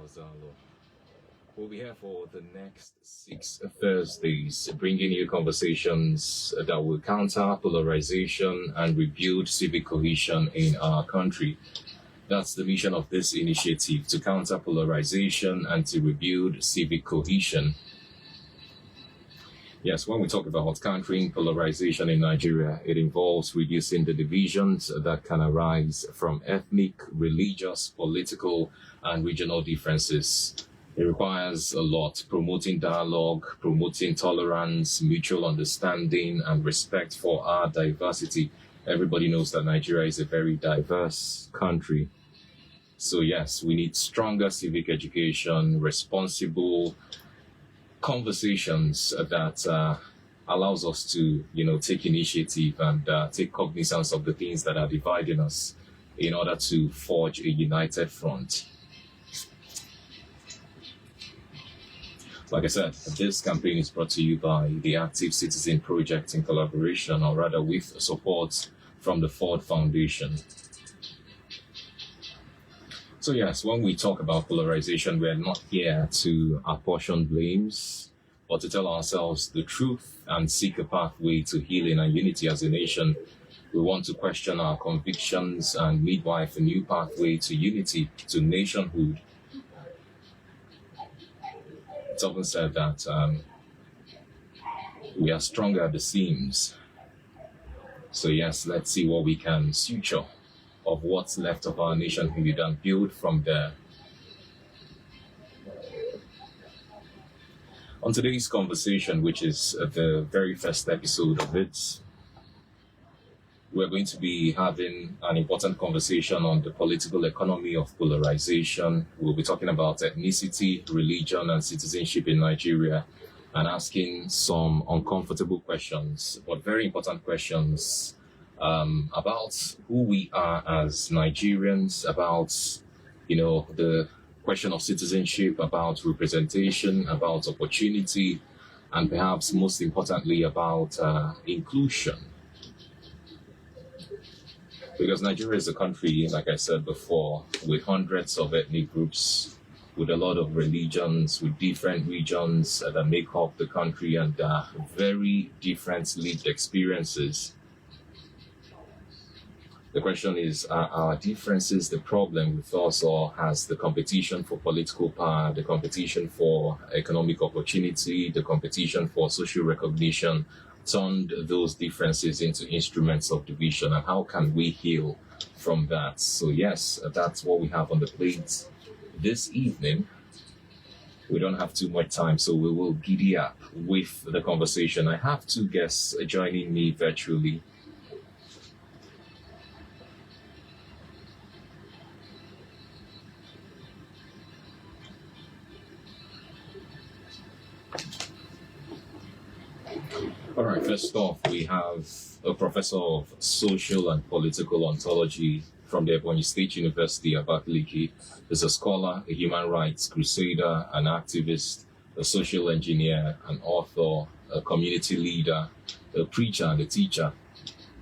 Ozalo. We'll be here for the next 6 Thursdays, bringing you conversations that will counter polarization and rebuild civic cohesion in our country. That's the mission of this initiative, to counter polarization and to rebuild civic cohesion. Yes, when we talk about countering polarization in Nigeria, it involves reducing the divisions that can arise from ethnic, religious, political, and regional differences. It requires a lot, promoting dialogue, promoting tolerance, mutual understanding, and respect for our diversity. Everybody knows that Nigeria is a very diverse country. So yes, we need stronger civic education, responsible conversations that allows us to, take initiative and take cognizance of the things that are dividing us in order to forge a united front. Like I said, this campaign is brought to you by the Active Citizen Project in collaboration, or rather with support from the Ford Foundation. So yes, when we talk about polarization, we're not here to apportion blames, but to tell ourselves the truth and seek a pathway to healing and unity as a nation. We want to question our convictions and midwife a new pathway to unity, to nationhood. It's often said that we are stronger at the seams. So yes, let's see what we can suture of what's left of our nationhood and build from there. On today's conversation, which is the very first episode of it, we're going to be having an important conversation on the political economy of polarization. We'll be talking about ethnicity, religion, and citizenship in Nigeria, and asking some uncomfortable questions, but very important questions about who we are as Nigerians, about, the question of citizenship, about representation, about opportunity, and perhaps most importantly about inclusion. Because Nigeria is a country, like I said before, with hundreds of ethnic groups, with a lot of religions, with different regions that make up the country, and very different lived experiences. The question is, are our differences the problem with us, or has the competition for political power, the competition for economic opportunity, the competition for social recognition turned those differences into instruments of division, and how can we heal from that? So yes, that's what we have on the plate this evening. We don't have too much time, so we will giddy up with the conversation. I have two guests joining me virtually. All right, first off, we have a professor of social and political ontology from the Ebonyi State University, Abakaliki. He's a scholar, a human rights crusader, an activist, a social engineer, an author, a community leader, a preacher, and a teacher.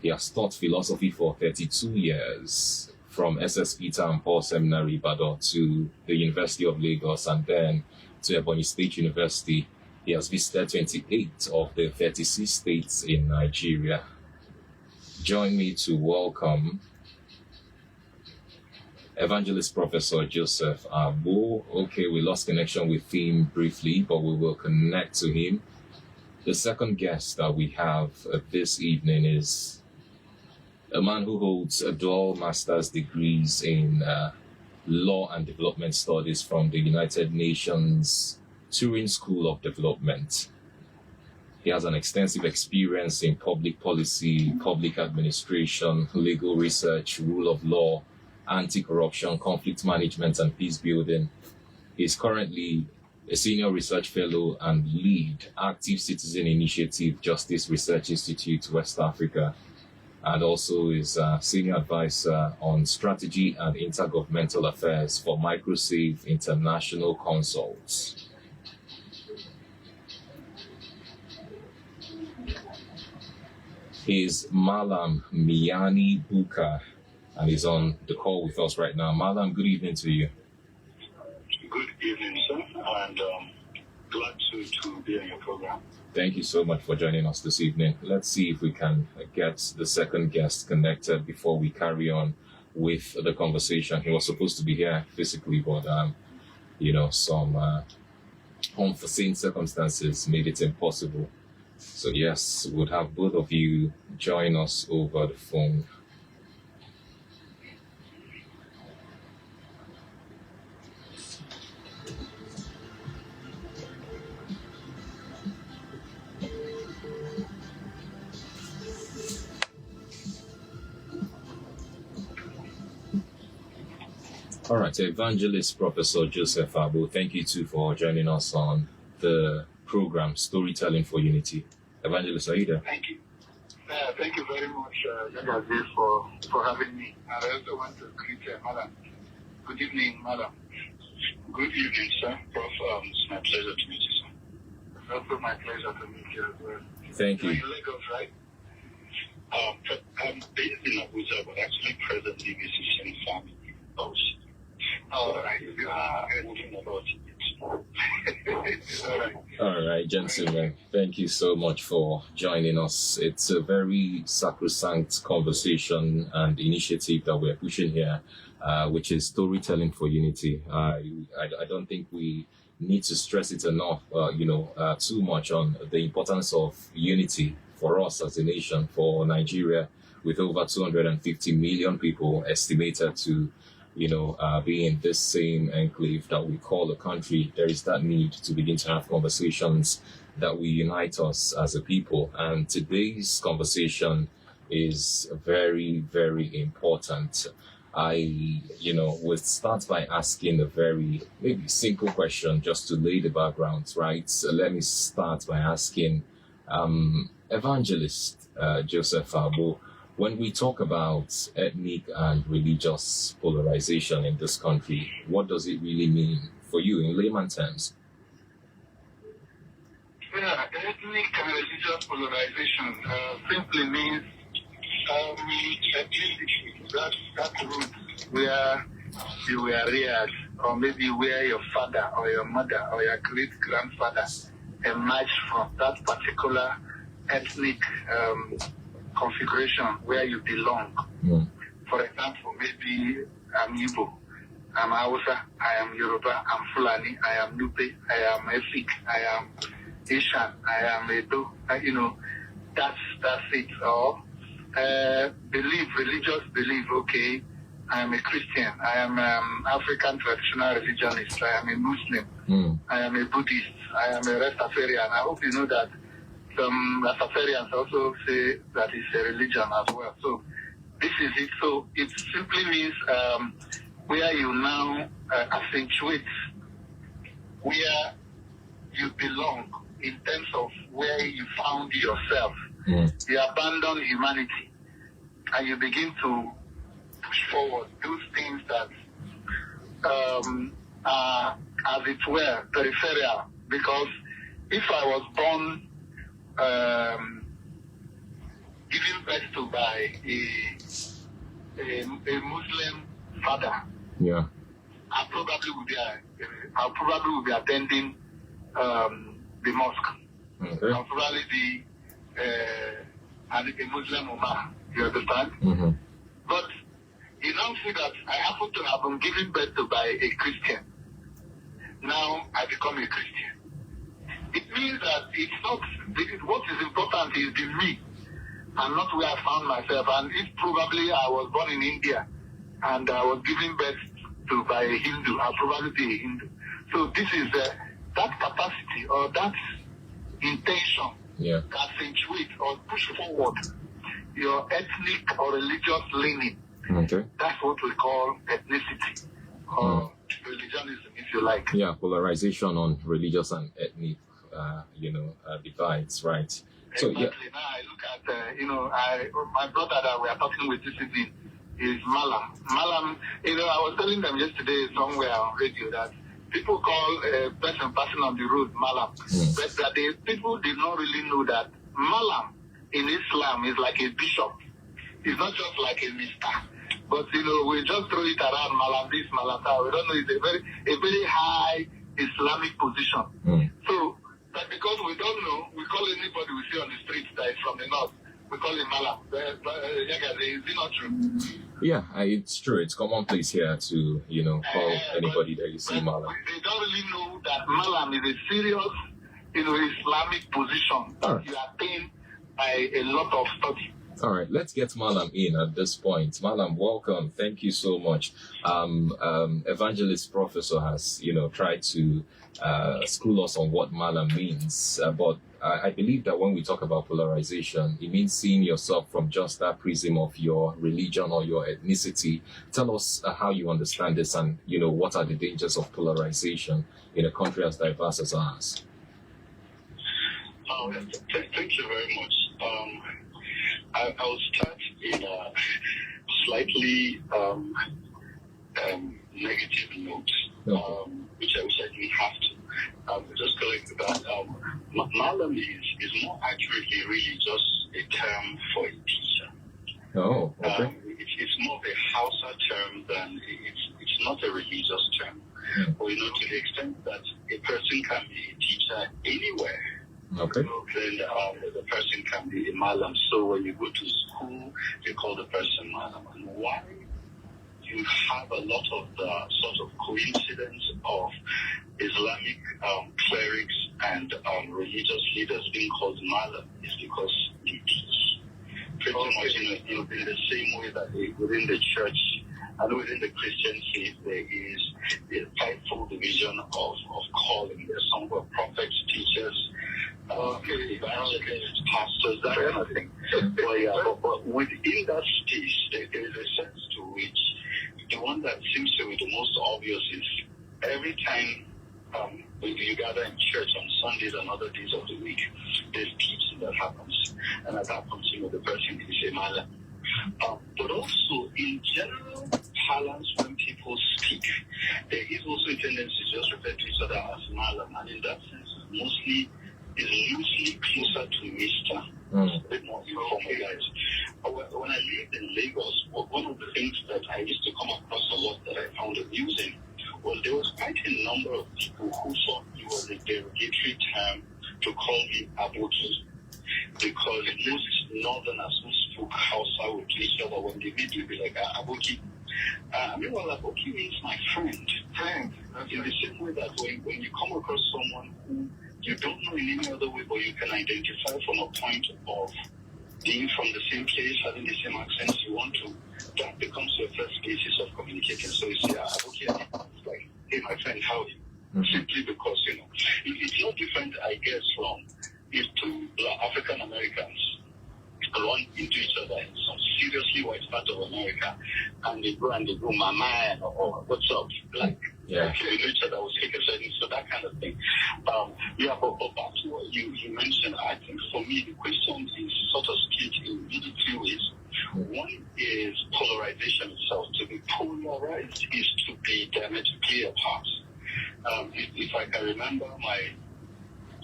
He has taught philosophy for 32 years, from SS Peter and Paul Seminary, Ibadan, to the University of Lagos, and then to Ebonyi State University. He has visited 28 of the 36 states in Nigeria. Join me to welcome Evangelist Professor Joseph Agbo. Okay, we lost connection with him briefly, but we will connect to him. The second guest that we have this evening is a man who holds a dual master's degrees in Law and Development Studies from the United Nations Turin School of Development. He has an extensive experience in public policy, public administration, legal research, rule of law, anti-corruption, conflict management, and peace building. He is currently a senior research fellow and lead Active Citizen Initiative Justice Research Institute, West Africa, and also is a senior advisor on strategy and intergovernmental affairs for MicroSave International Consults. Is Mallam Myani Bukar, and he's on the call with us right now. Mallam, good evening to you. Good and glad to be on your program. Thank you so much for joining us this evening. Let's see if we can get the second guest connected before we carry on with the conversation. He was supposed to be here physically, but some unforeseen circumstances made it impossible. So yes, we'll have both of you join us over the phone. All right, Evangelist Professor Joseph Agbo, thank you too for joining us on the program Storytelling for Unity. Evangelist, are you there? Thank you. Thank you very much, Yagazie, for having me. And I also want to greet Mallam. Good evening, Mallam. Good evening, sir. Prof, it's my pleasure to meet you, sir. It's also my pleasure to meet you as well. Thank you. You're in Lagos, right? I'm based in Abuja, but actually presently visiting family. All right. All right, gentlemen. Thank you so much for joining us. It's a very sacrosanct conversation and initiative that we're pushing here, which is storytelling for unity. I don't think we need to stress it enough, too much on the importance of unity for us as a nation, for Nigeria, with over 250 million people estimated to be in this same enclave that we call a country. There is that need to begin to have conversations that will unite us as a people. And today's conversation is very, very important. I would start by asking a very maybe simple question just to lay the background, right? So let me start by asking Evangelist Joseph Agbo, when we talk about ethnic and religious polarization in this country, what does it really mean for you in layman terms? Yeah, ethnic and religious polarization simply means that root where you were reared, or maybe where your father or your mother or your great-grandfather emerged from, that particular ethnic configuration where you belong. Mm. For example, maybe I'm Igbo, I'm Hausa, I am Yoruba, I'm Fulani, I am Nupe, I am Efik, I am Ishan, I am Edo. That's it. Or religious belief. Okay, I am a Christian, I am African traditional religionist, I am a Muslim, I am a Buddhist, I am a Rastafarian. I hope you know that some Rastafarians also say that it's a religion as well. So this is it. So it simply means where you now accentuate where you belong in terms of where you found yourself. You abandon humanity and you begin to push forward those things that are, as it were, peripheral. Because if I was born given birth to by a Muslim father, yeah, I probably would be attending the mosque. Okay. I'll probably be a Muslim woman. You understand? Mm-hmm. But you now see that I happen to have been given birth to by a Christian. Now I become a Christian. It means that it's not, what is important is the me and not where I found myself. And if probably I was born in India and I was given birth to by a Hindu, I'll probably be a Hindu. So this is that capacity or that intention to accentuate or push forward your ethnic or religious leaning. Okay. That's what we call ethnicity or religionism, if you like. Yeah, polarization on religious and ethnic divides, right? So exactly. Now I look at my brother that we are talking with this evening is Mallam. Mallam, I was telling them yesterday somewhere on radio that people call a person passing on the road Mallam, but that people did not really know that Mallam in Islam is like a bishop. It's not just like a mister. But we just throw it around, Mallam this, Mallam that. We don't know. It's a very high. It's Islamic position. So, but because we don't know, we call anybody we see on the street that is from the north, we call him Mallam. Yagazie, is it not true? Yeah, it's true. It's commonplace here to, call anybody that you see Mallam. They don't really know that Mallam is a serious, Islamic position that you attain by a lot of study. All right, let's get Mallam in at this point. Mallam, welcome. Thank you so much. Evangelist Professor has, tried to school us on what Mallam means, but I believe that when we talk about polarization, it means seeing yourself from just that prism of your religion or your ethnicity. Tell us how you understand this and, what are the dangers of polarization in a country as diverse as ours? Thank you very much. I'll start in a slightly negative note, which I wish I didn't have to. Just going to that, Mallam is more accurately really just a term for a teacher. Oh, okay. It's more of a Hausa term than it's not a religious term. But, to the extent that a person can be a teacher anywhere. Okay. Then the person can be a Mallam. So when you go to school, you call the person Mallam. And why you have a lot of the sort of coincidence of Islamic clerics and religious leaders being called Mallam is because you teach. Pretty much in the same way that within the church and within the Christian faith there is a fivefold division of calling. There's some who are prophets, teachers, evangelists, pastors, that kind of thing. But within that space, there is a sense to which the one that seems to be the most obvious is every time you gather in church on Sundays and other days of the week, there's teaching that happens. And at that point, the person is a Mallam. But also, in general parlance, when people speak, there is also a tendency to just refer to each other as Mallam. And in that sense, is loosely closer to Mr. A bit more informalized. When I lived in Lagos, one of the things that I used to come across a lot that I found amusing was there was quite a number of people who thought it was a derogatory term to call me Aboki, because most northerners who spoke Hausa with each other, when they meet, you'd be like, Aboki. Meanwhile, Aboki means my friend. In the same way that when you come across someone who you don't know in any other way, but you can identify from a point of being from the same place, having the same accents you want to, that becomes your first basis of communicating. So you say, okay, it's like, hey, my friend, how are you? Simply because, it's no different, I guess, from if two African Americans run into each other in some seriously white part of America, and they go, mama, or what's up, like, yeah. They know each other, will take a second, so that kind of thing. But back to what you mentioned, I think for me, the question is sort of split in really two ways. One is polarization itself. To be polarized is to be diametrically apart. If I can remember my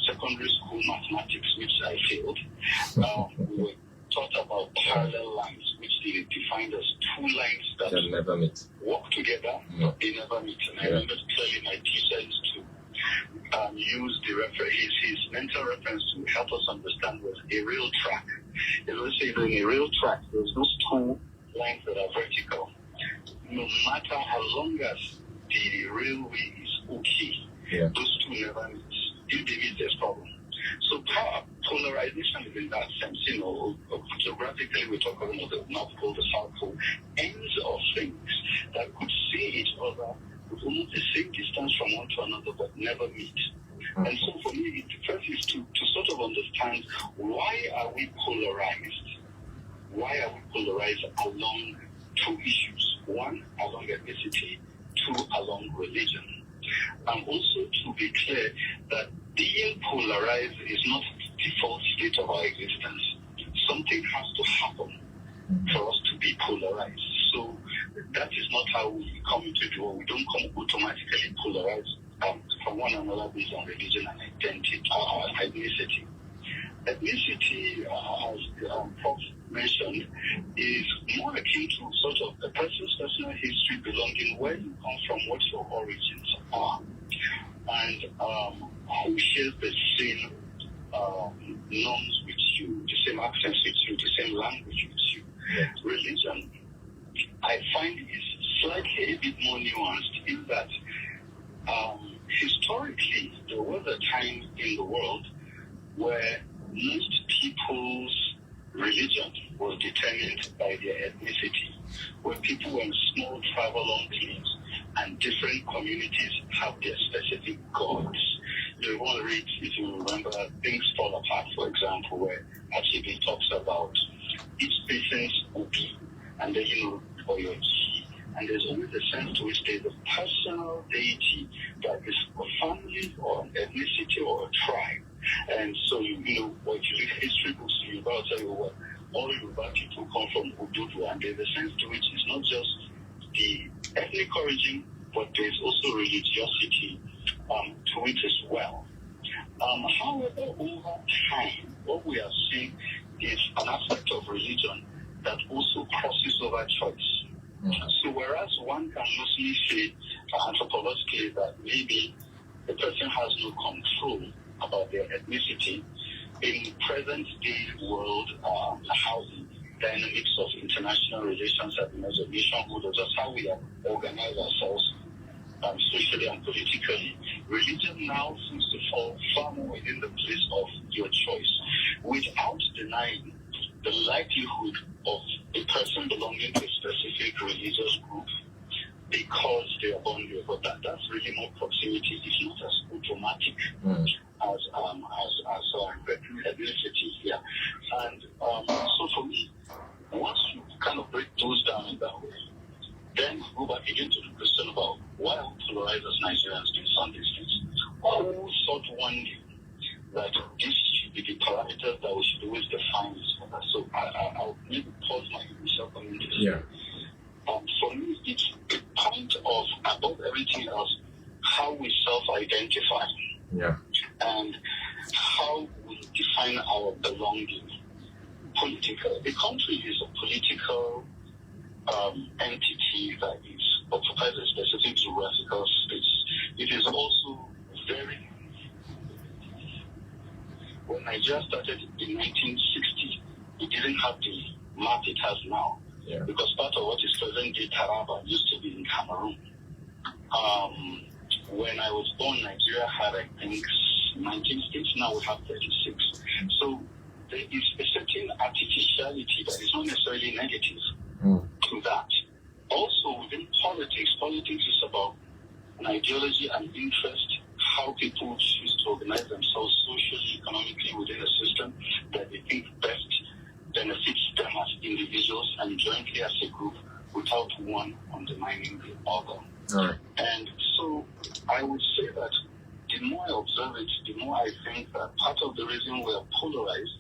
secondary school mathematics, which I failed, we were taught about parallel lines, which they defined as two lines that never meet, walk together, but they never meet. And I remember clearly my teacher used to use the reference, his mental reference to help us understand was a real track. Let's say in a real track, there's those two lines that are vertical. No matter how long as the railway is okay, those two never meet. If they meet, there's problem. So polarization is in that sense, geographically we talk about the North Pole, the South Pole, ends of things that could see each other with almost the same distance from one to another but never meet. And so for me, the first is to sort of understand why are we polarized? Why are we polarized along two issues? One, along ethnicity, two, along religion. And also to be clear that being polarized is not the default state of our existence. Something has to happen for us to be polarized. So that is not how we come into the world. We don't come automatically polarized from one another based on religion and identity or ethnicity. Ethnicity, as Prof mentioned, is more akin to sort of a person's personal history belonging, where you come from, what your origins are. And who shares the same norms with you, the same accents with you, the same language with you. Yeah. Religion, I find, is slightly a bit more nuanced in that historically there was a time in the world where most people's religion was determined by their ethnicity, where people were in small travel-on teams and different communities have their specific gods. You want to read, if you remember, Things Fall Apart, for example, where Achebe talks about each person's Obi, and then, or your Chi, and there's always a sense to which there's a personal deity that is a family or an ethnicity or a tribe. And so, if you read history books, I'll tell you what, all Yoruba people come from Odudu, and there's a sense to which it's not just the ethnic origin, but there's also religiosity to it as well. However, over time, what we are seeing is an aspect of religion that also crosses over choice. So whereas one can mostly say anthropologically that maybe the person has no control about their ethnicity, in present-day world, how the dynamics of international relations have emerged, of nationhood, or just how we have organized ourselves socially and politically, religion now seems to fall far more within the place of your choice, without denying the likelihood of a person belonging to a specific religious group because they are born there. But that's really more proximity. It's not as automatic as ethnicity here. And so for me, once you kind of break those down in that way, then go back again to the question about why are we polarized as Nigerians doing some of these things? Who thought one day that this should be the parameters that we should always define this for us? So I'll maybe pause my initial comment. Yeah. For me, it's the point of, above everything else, how we self-identify. Yeah. And how we define our belonging. A country is a political entity that occupies a specific geographical space. It is also very... When Nigeria started in 1960, it didn't have the map it has now. Yeah. Because part of what is present-day Taraba used to be in Cameroon. When I was born, Nigeria had, I think, 19 states. Now we have 36. So there is a certain artificiality that is not necessarily negative to that. Also, within politics is about an ideology and interest, how people choose to organize themselves socially, economically within a system that they think best benefits them as individuals and jointly as a group without one undermining the other. Right. And so I would say that the more I observe it, the more I think that part of the reason we are polarized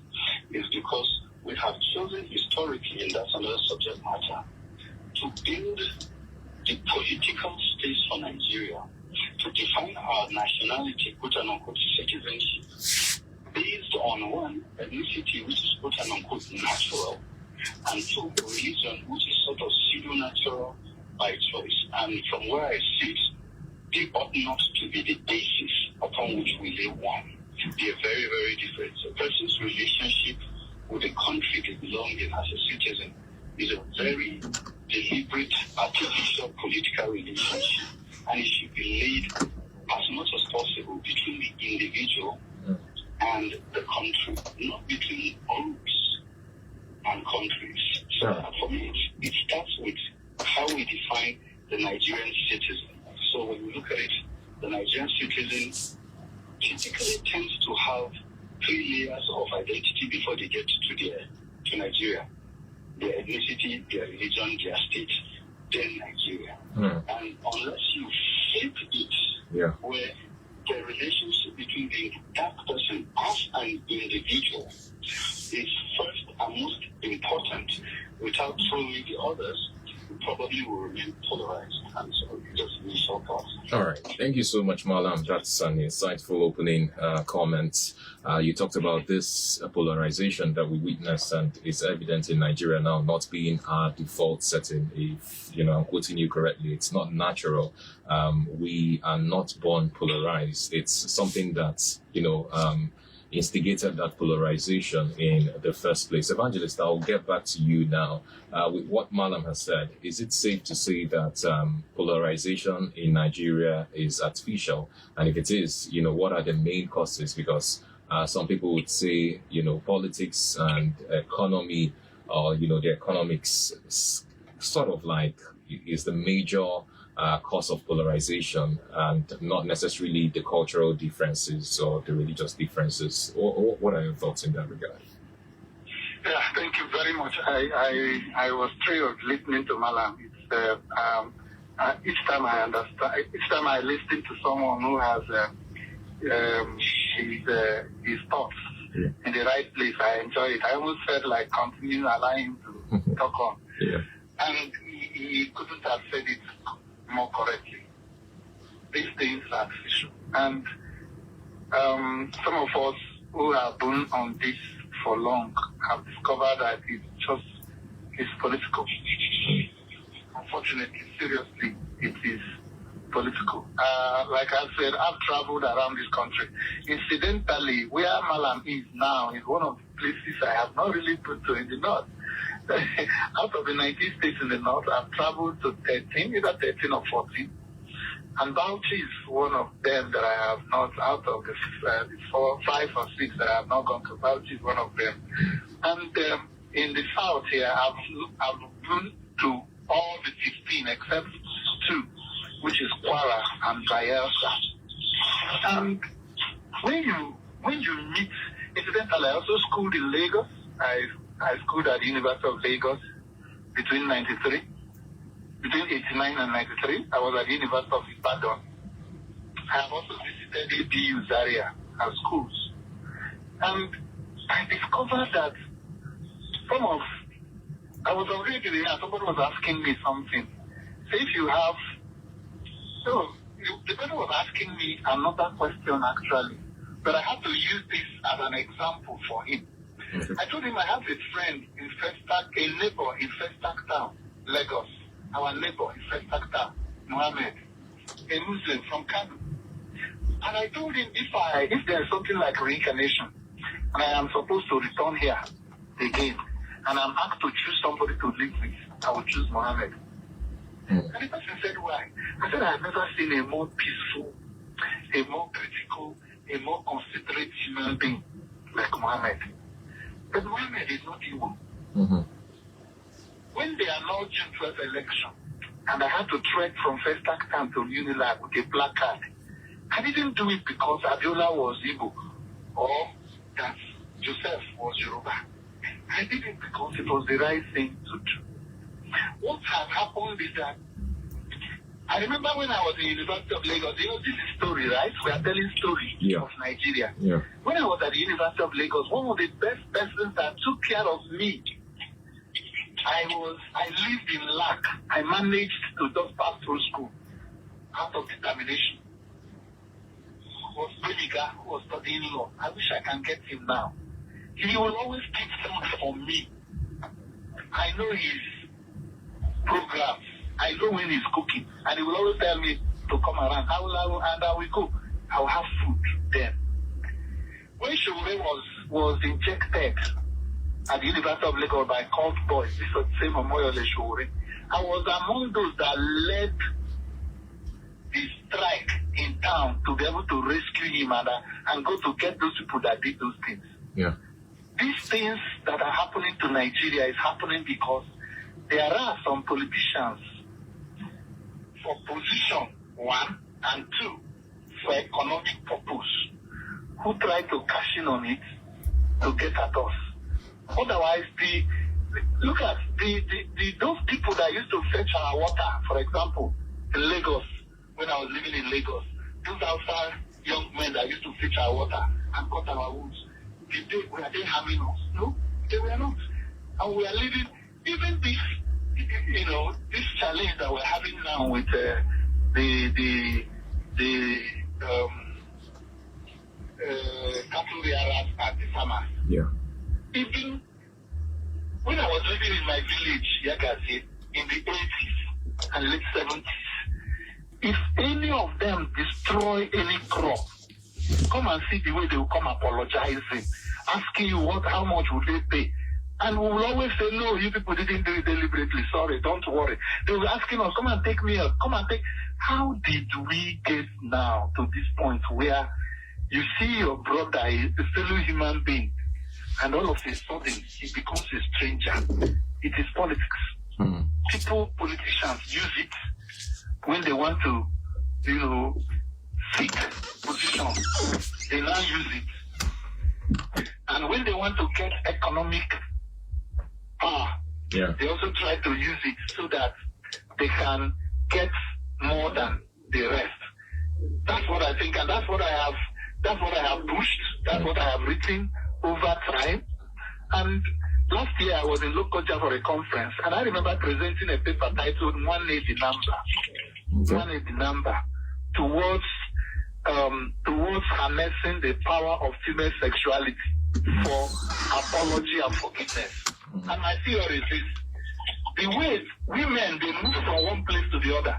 is because we have chosen historically, and that's another subject matter, to build the political space for Nigeria, to define our nationality, quote-unquote, citizenship, based on one, ethnicity, which is quote-unquote natural, and two, religion, which is sort of pseudo-natural by choice. And from where I sit, they ought not to be the basis upon which we lay one. They are very, very different. So a person's relationship with the country they belong in as a citizen is a very deliberate, artificial political relationship. And it should be laid as much as possible between the individual and the country, not between groups and countries. So for me, it starts with how we define the Nigerian citizen. So when we look at it, the Nigerian citizen typically tends to have 3 layers of identity before they get to Nigeria. Their ethnicity, their religion, their state, then Nigeria. And unless you flip it, where the relationship between that person as an individual is first and most important, without throwing the others, we probably will remain polarized. And so just initial thoughts. All right. Thank you so much, Mallam. That's an insightful opening comment. You talked about this polarization that we witnessed, and it's evident in Nigeria now not being our default setting. If I'm quoting you correctly, it's not natural. We are not born polarized. It's something that instigated that polarization in the first place. Evangelist, I'll get back to you now. With what Mallam has said, is it safe to say that polarization in Nigeria is artificial? And if it is, what are the main causes? Because some people would say, politics and economy, or, the economics sort of like is the major cause of polarization, and not necessarily the cultural differences or the religious differences. What are your thoughts in that regard? Yeah, thank you very much. I was thrilled listening to Mallam. It's each time I understand, each time I listen to someone who has his thoughts in the right place, I enjoy it. I almost felt like continuing allowing him to talk on. Yeah. And he couldn't have said it more correctly. These things are artificial. And some of us who have been on this for long have discovered that it's political. Unfortunately, seriously, it is political. Like I said, I've traveled around this country. Incidentally, where Mallam is now is one of the places I have not really been to in the north. Out of the 19 states in the north, I've traveled to 13, either 13 or 14. And Bauchi is one of them that I have not, out of the 5 or 6 that I have not gone to. Bauchi is one of them. And in the south here, I've been to all the 15 except 2, which is Kwara and Bayelsa. And when you meet, incidentally, I also schooled in Lagos. I schooled at the University of Lagos between 89 and 93. I was at the University of Ibadan. I have also visited ABU Zaria as schools. And I discovered that I was already there, somebody was asking me something. So if you have, the person was asking me another question actually, but I had to use this as an example for him. I told him I have a friend in a neighbor in Festac Town, Lagos. Our neighbor in Festac Town, Mohammed, a Muslim from Kano. And I told him if there is something like reincarnation, and I am supposed to return here again, and I'm asked to choose somebody to live with, I will choose Mohammed. And the person said, why? I said, I have never seen a more peaceful, a more critical, a more considerate human being like Mohammed. But Mohammed is not evil. Mm-hmm. When they announced June 12th election, and I had to trek from Festac Town to Unilag with a black card, I didn't do it because Abiola was Igbo or that Joseph was Yoruba. I did it because it was the right thing to do. What had happened is that I remember when I was in the University of Lagos, this is story, right? We are telling story of Nigeria. Yeah. When I was at the University of Lagos, one of the best persons that took care of me, I lived in lack. I managed to just pass through school out of determination. Was Beniga, who was studying law. I wish I can get him now. He will always keep food for me. I know his programs. I know when he's cooking. And he will always tell me to come around. I will go. I will have food then. When Shore was injected at the University of Lagos by cult boys, this was the same Omoyole Shore, I was among those that led the strike in town to be able to rescue him and go to get those people that did those things. Yeah. These things that are happening to Nigeria is happening because there are some politicians for position, 1, and 2, for economic purpose, who try to cash in on it to get at us. Otherwise, look at those people that used to fetch our water, for example, in Lagos, when I was living in Lagos, those outside young men that used to fetch our water and cut our wounds, were they harming us? No, they were not. And we are living, even this challenge that we're having now with the the cattle rearers and the farmers. Yeah. Even when I was living in my village, Yagazie, in the 80s and late 70s, if any of them destroy any crop, come and see the way they will come apologizing, asking you how much would they pay. And we will always say, no, you people didn't do it deliberately. Sorry, don't worry. They were asking us, come and take me out. Come and take. How did we get now to this point where you see your brother, a fellow human being, and all of a sudden he becomes a stranger? It is politics. Mm. Politicians use it when they want to, seek position. They now use it. And when they want to get economic power, they also try to use it so that they can get more than the rest. That's what I think, and that's what I have pushed, that's what I have written over time. And last year I was in Lokoja for a conference, and I remember presenting a paper titled One the number towards harnessing the power of female sexuality for apology and forgiveness. And my theory is this: the way women, they move from one place to the other.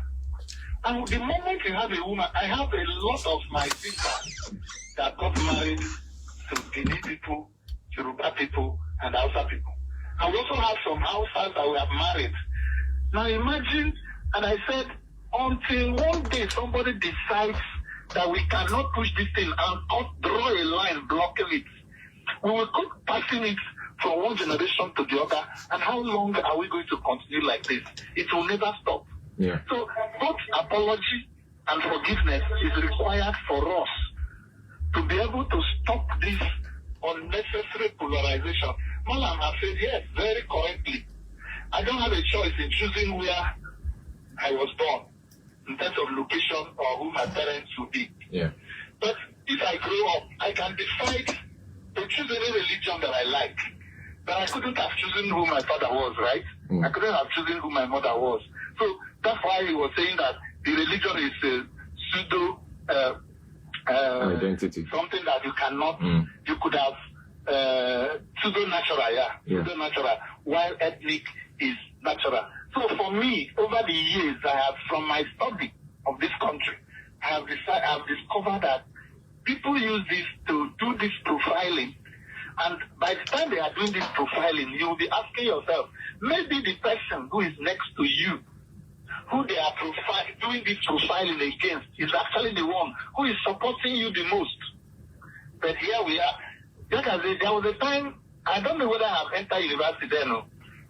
And the moment you have a woman, I have a lot of my sisters that got married to Guinea people, Yoruba people, and Hausa people. And we also have some Hausas that we have married. Now imagine, and I said, until one day somebody decides that we cannot push this thing and draw a line blocking it, we will keep passing it from one generation to the other. And how long are we going to continue like this? It will never stop. Yeah. So both apology and forgiveness is required for us to be able to stop this unnecessary polarization. Mallam has said yes, very correctly. I don't have a choice in choosing where I was born in terms of location or who my parents will be. Yeah. But if I grow up, I can decide to choose any religion that I like. But I couldn't have chosen who my father was, right? I couldn't have chosen who my mother was. So that's why he was saying that the religion is a pseudo identity. Something that you cannot, you could have pseudo-natural, pseudo-natural, while ethnic is natural. So for me, over the years, I have, from my study of this country, I have discovered that people use this to do this profiling. And by the time they are doing this profiling, you will be asking yourself, maybe the person who is next to you, who they are doing this profiling against, is actually the one who is supporting you the most. But here we are. There was a time, I don't know whether I have entered university then. No.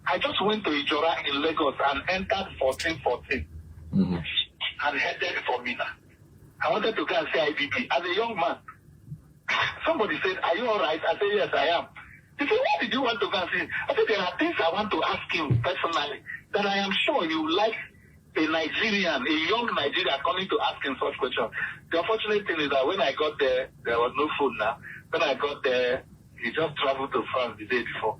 I just went to Ijora in Lagos and entered 1414 and headed for Mina. I wanted to go and say IBB. As a young man, somebody said, "Are you all right?" I said, "Yes, I am." They said, "What did you want to go and say?" I said, "There are things I want to ask him personally that I am sure you like a Nigerian, a young Nigerian coming to ask him such questions." The unfortunate thing is that when I got there, there was no phone now. When I got there, he just traveled to France the day before.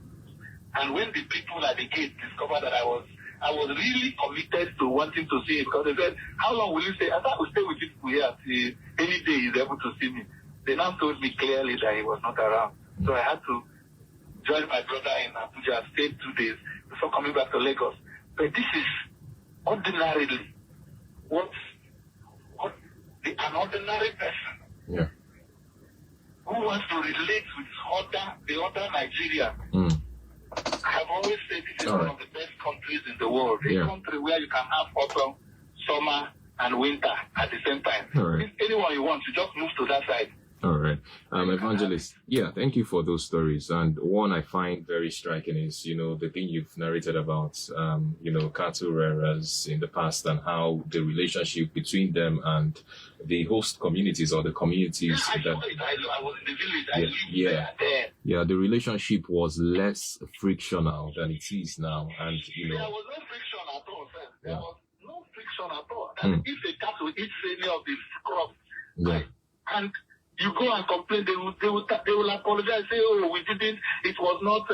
And when the people at the gate discovered that I was really committed to wanting to see him, because they said, "How long will you stay?" I said, "I will stay with you here till any day he's able to see me." They now told me clearly that he was not around. So I had to join my brother in Abuja, stayed 2 days before coming back to Lagos. But this is ordinarily what an ordinary person who wants to relate with the other Nigeria. I have always said this is one of the best countries in the world. A country where you can have autumn, summer, and winter at the same time. If anyone you want, you just move to that side. All right. Evangelist, thank you for those stories. And one I find very striking is, the thing you've narrated about, cattle rearers in the past and how the relationship between them and the host communities or the communities I was in the village. I lived there. Yeah, the relationship was less frictional than it is now. And, There was no friction at all, sir. There was no friction at all. And if a cattle eats any of these crops, and you go and complain, they will apologize, say, "Oh, we didn't, it was not,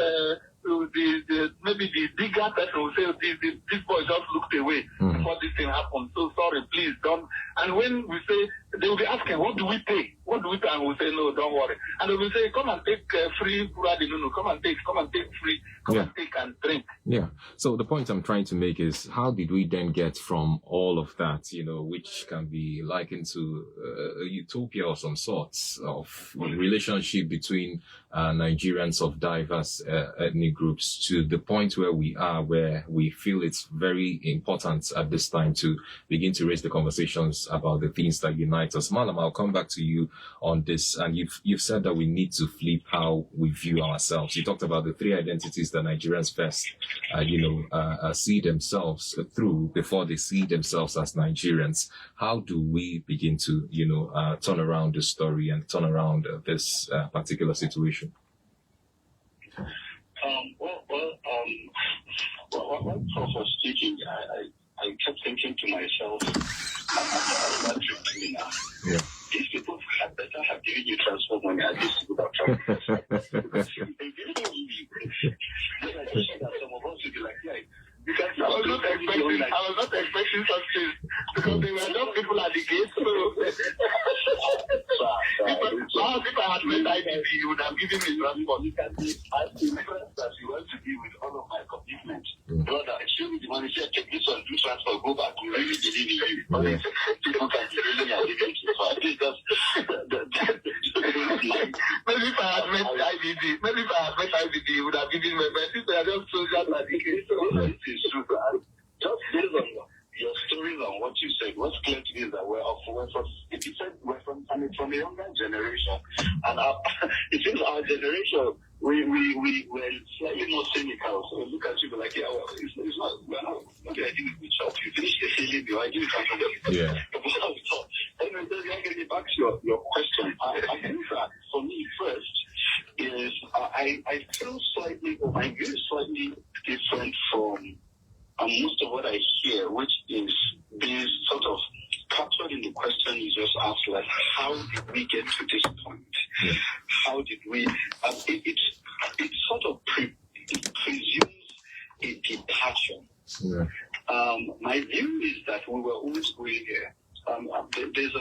maybe the bigger person will say, this boy just looked away before this thing happened. So sorry, please don't." And when we say they will be asking, what do we pay? What do we pay? And we'll say, no, don't worry. And they will say, come and take free, come and take free, come and take and drink. Yeah. So the point I'm trying to make is, how did we then get from all of that, which can be likened to a utopia of some sorts of relationship between Nigerians of diverse ethnic groups, to the point where we are, where we feel it's very important at this time to begin to raise the conversations about the things that unite us. Mallam, I'll come back to you on this. And you've said that we need to flip how we view ourselves. You talked about the three identities that Nigerians first, see themselves through before they see themselves as Nigerians. How do we begin to, turn around the story and turn around this particular situation? When Prof was speaking, I kept thinking to myself, these people had better have given you transport money at least without travel. They didn't give you. Then I just said that some of us would be like, because I was not expecting something, because they were just people at the gate. If I had met IDP, you would have given me transport. You can be as impressed as you want to be with all of my commitment. Brother, excuse me, the money said, take this one, do transport, go back. We really believe in you. People can really believe in you. So I think that's maybe if I had met IDP, you would have given me, but since they are just soldiers at the gate, so just based on your stories on what you said, what's clear to me is that we're from a younger generation, and it seems our generation we're slightly more cynical. So we look at you and like, it's not, we're not, okay, I think we shop. You finish the sailing bill, I give you something. Yeah. Anyway, just getting back to your question, I think that for me first is I feel slightly, or my view is slightly different from most of what I hear, which is being sort of captured in the question you just asked, like, how did we get to this point? Yeah. How did we? It sort of presumes a departure. Yeah. My view is that we were always going here. There's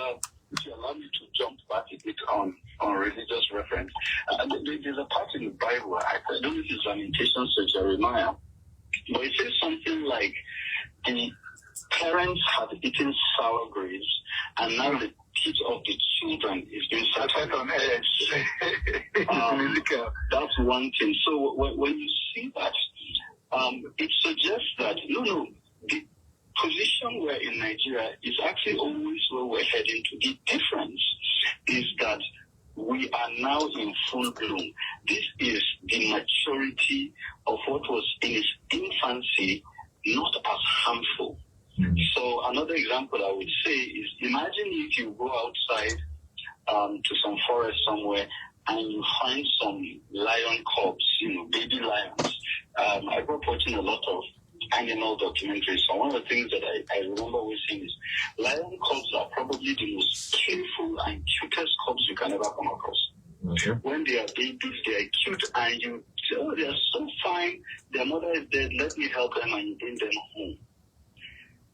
if you allow me to jump back a bit on religious reference, there's a part in the Bible, I don't know if it's Lamentations or Jeremiah, but it says something like, the parents have eaten sour grapes, and now the teeth of the children is being set on edge. That's one thing. So when you see that, it suggests that, no, the position we're in Nigeria is actually always where we're heading to. The difference is that we are now in full bloom. This is the maturity of what was in its infancy, not as harmful. Mm-hmm. So another example I would say is, imagine if you go outside to some forest somewhere and you find some lion cubs, baby lions. I grew up watching a lot of animal documentaries. So one of the things that I remember always seeing is lion cubs are probably the most skillful and cutest cubs you can ever come across. Okay. When they are babies, they are cute, and you say, oh, they are so fine, their mother is dead, let me help them, and you bring them home.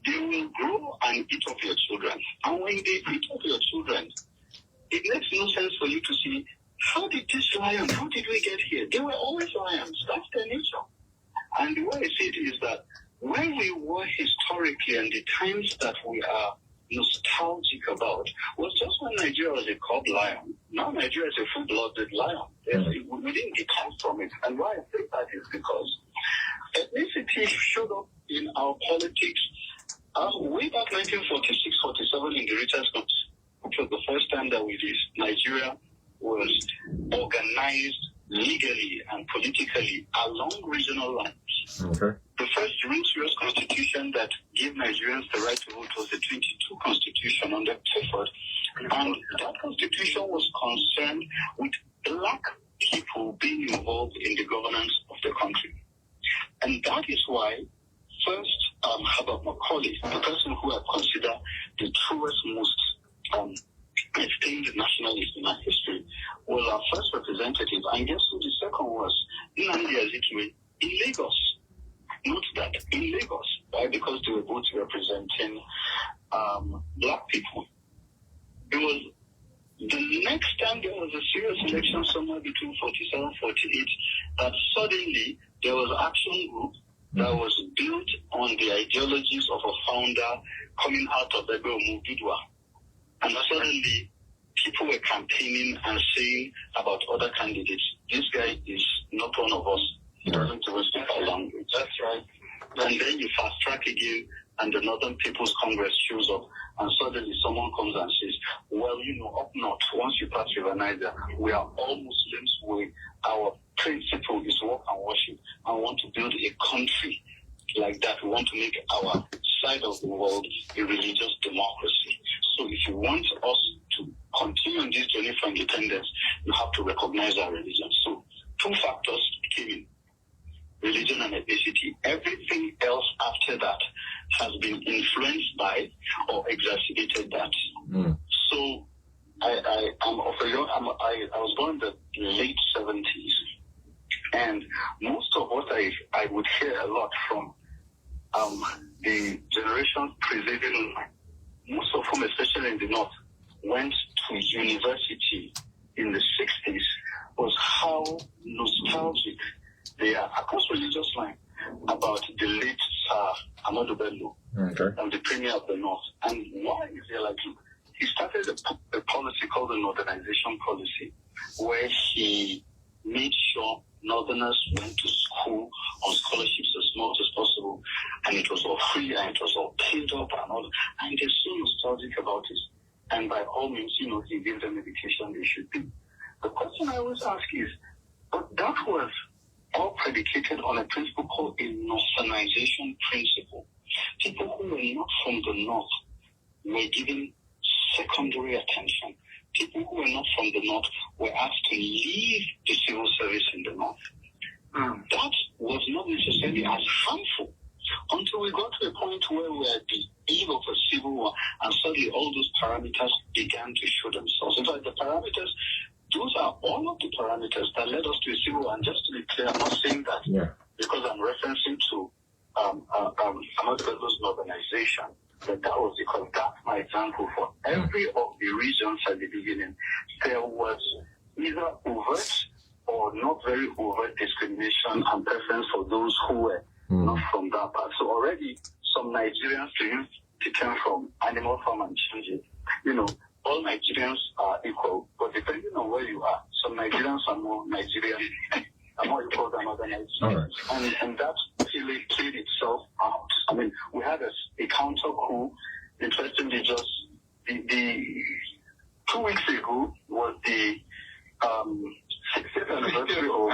They will grow and eat up your children. And when they eat up your children, it makes no sense for you to see, how did we get here? They were always lions. That's their nature. And the way I see it is that where we were historically and the times that we are nostalgic about was just when Nigeria was a cub lion. Now Nigeria is a full-blooded lion. We didn't detach from it. And why I think that is because ethnicity showed up in our politics way back 1946-47 in the Richards Constitution, which was the first time that Nigeria was organized legally and politically along regional lines. Okay. The first real serious constitution that gave Nigerians the right to vote was the 22 Constitution under Clifford. And that constitution was concerned with black people being involved in the governance of the country. And that is why first Herbert Macaulay, the person who I consider the truest, most esteemed nationalist in our history, was our first representative. And guess who the second was? Yagazie in Lagos. Note that, in Lagos. Why? Because they were both representing black people. it was the next time there was a serious election somewhere between 47, 48, that suddenly there was an action group that was built on the ideologies of a founder coming out of the Mubidwa. And suddenly people were campaigning and saying about other candidates, this guy is not one of us. He doesn't even speak our language. That's right. And then you fast track again, and the Northern People's Congress shows up, and suddenly someone comes and says, well, up north, once you pass River Niger, we are all Muslims. Our principle is work and worship, and we want to build a country like that. We want to make our side of the world a religious democracy. So if you want us to continue on this journey for independence, you have to recognize our religion. So 2 factors came in: religion and ethnicity. Everything else after that has been influenced by or exacerbated that. So I was born in the late 70s, and most of what I would hear a lot from the generations preceding, most of whom, especially in the North, went to university in the 60s, was how nostalgic they are across religious line about the late Sir Ahmadu Bello and the Premier of the North. And why is there like, he started a policy called the Northernization policy, where he made sure Northerners went to school on scholarships as much as possible, and it was all free and it was all paid up and all, and they're so nostalgic about it. And by all means, he gave them education they should be. The question I always ask is, but that was all predicated on a principle called a Northernization principle. People who were not from the North were given secondary attention. People who were not from the North were asked to leave the civil service in the North. That was not necessarily as harmful until we got to a point where we were at the eve of a civil war, and suddenly all those parameters began to show themselves. In fact, the parameters, those are all of the parameters that led us to a civil war. And just to be clear, I'm not saying that because I'm referencing to Ahmadu Bello's Northernization, that was because that's my example. For every of the regions at the beginning, there was either overt or not very overt discrimination and preference for those who were not from that part. So already some Nigerians, to use the term from Animal Farm and change it, all Nigerians are equal, but depending on where you are, some Nigerians are more Nigerian, are more equal than other Nigerians. Right. And that really played itself out. I mean, we had a counter coup. Interestingly, just the 2 weeks ago was the 60th anniversary of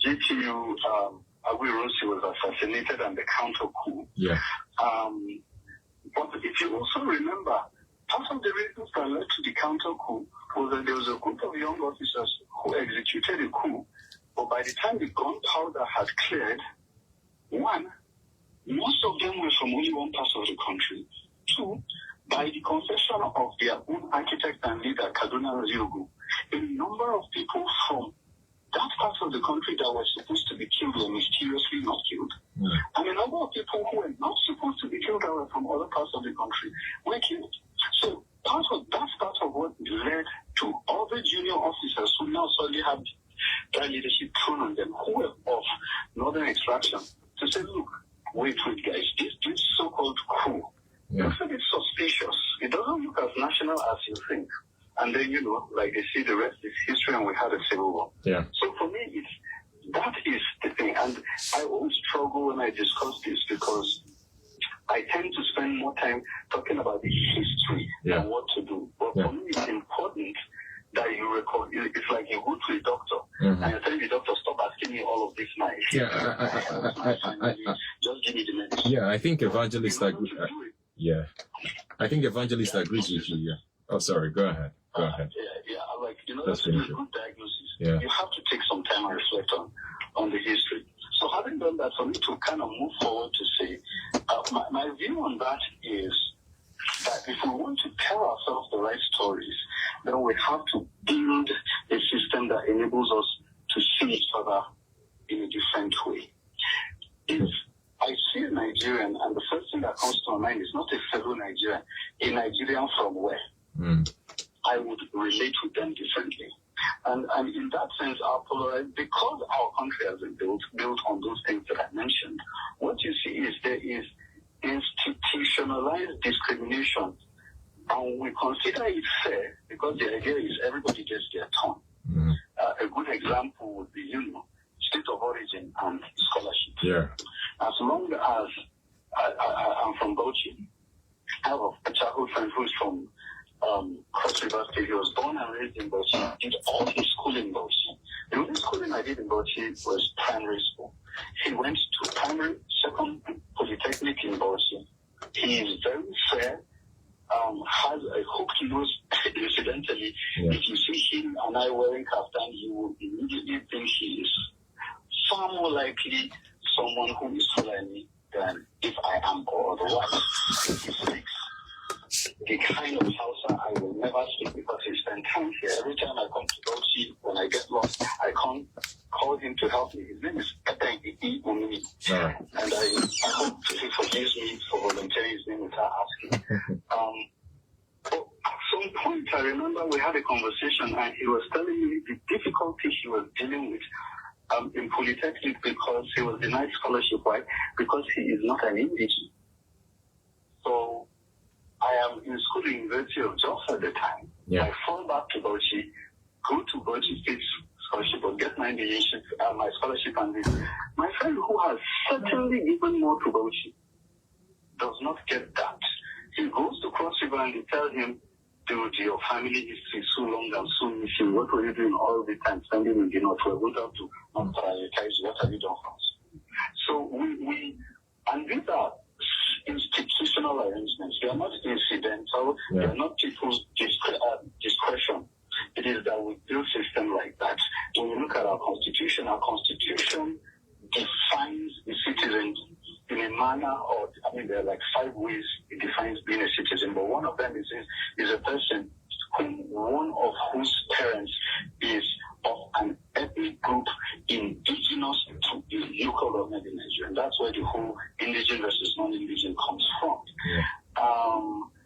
GTU Agbo was assassinated and the counter coup. But if you also remember, part of the reasons that led to the counter coup was that there was a group of young officers who executed a coup, but by the time the gunpowder had cleared, 1, most of them were from only one part of the country. 2, by the confession of their own architect and leader, Kaduna Ziogu, a number of people from that part of the country that were supposed to be killed were mysteriously not killed. And a number of people who were not supposed to be killed that were from other parts of the country were killed. So that's part of what led to other junior officers who now suddenly have that leadership thrown on them, who were of northern extraction, to say, look, wait, guys, this so-called coup looks a bit suspicious. It doesn't look as national as you think. And then, like they say, the rest is history, and we had a civil war. So for me, that is the thing. And I always struggle when I discuss this because I tend to spend more time talking about the history and what to do. But for me, it's important that you record. It's like you go to a doctor and you tell the doctor, stop asking me all of this now. Just give me the medicine. I think Evangelist agrees. I think Evangelist agrees with you. Oh, sorry. Go ahead. Like, that's a good diagnosis. You have to take some time and reflect on the history. So having done that, for me to kind of move forward to say, my view on that is that if we want to tell ourselves the right stories, then we have to build a system that enables us to see each other in a different way. If I see a Nigerian, and the first thing that comes to my mind is not a fellow Nigerian, a Nigerian from where? I would relate with them differently. And in that sense, our polarization, because our country has been built on those things that I mentioned, what you see is there is institutionalized discrimination, and we consider it fair because the idea is everybody gets their turn. Mm-hmm. A good example would be, state of origin and scholarship. Yeah. As long as I'm from Bauchi, I have a childhood friend who's from Cross River State. He was born and raised in Bauchi, did all his school in Bauchi. The only schooling I did in Bauchi was primary school. He went to primary, second polytechnic in Bauchi. He is very fair, has a hooked nose, incidentally. Yeah. If you see him and I wearing kaftan, you will immediately think he is far more likely someone who is Fulani than if I am or otherwise. He speaks the kind of Hausa I will never speak because he spent time here. Every time I come to Bauchi, when I get lost, I can't call him to help me. His name is Evang. And I hope he forgives me for volunteering his name without asking. But at some point, I remember we had a conversation and he was telling me the difficulty he was dealing with in Polytechnic because he was denied scholarship. Why? Because he is not an indigenous. So I am in school at the University of Jos at the time. Yeah. I fall back to Bauchi, go to Bauchi State Scholarship or get my indigenship, my scholarship and this. My friend who has certainly given more to Bauchi does not get that. He goes to Cross River and they tell him, dude, your family history is so long and so missing. What were you doing all the time standing in the north? We're going to have to not prioritize. What have you done for us? So and these are institutional arrangements. They are not incidental. Yeah. They are not people's discretion. It is that we build a system like that. When you look at our constitution defines the citizen in a manner, there are like 5 ways it defines being a citizen, but one of them is a person one of whose parents is of an ethnic group indigenous to the local government in Nigeria. And that's where the whole indigenous versus non-indigenous comes from. Yeah.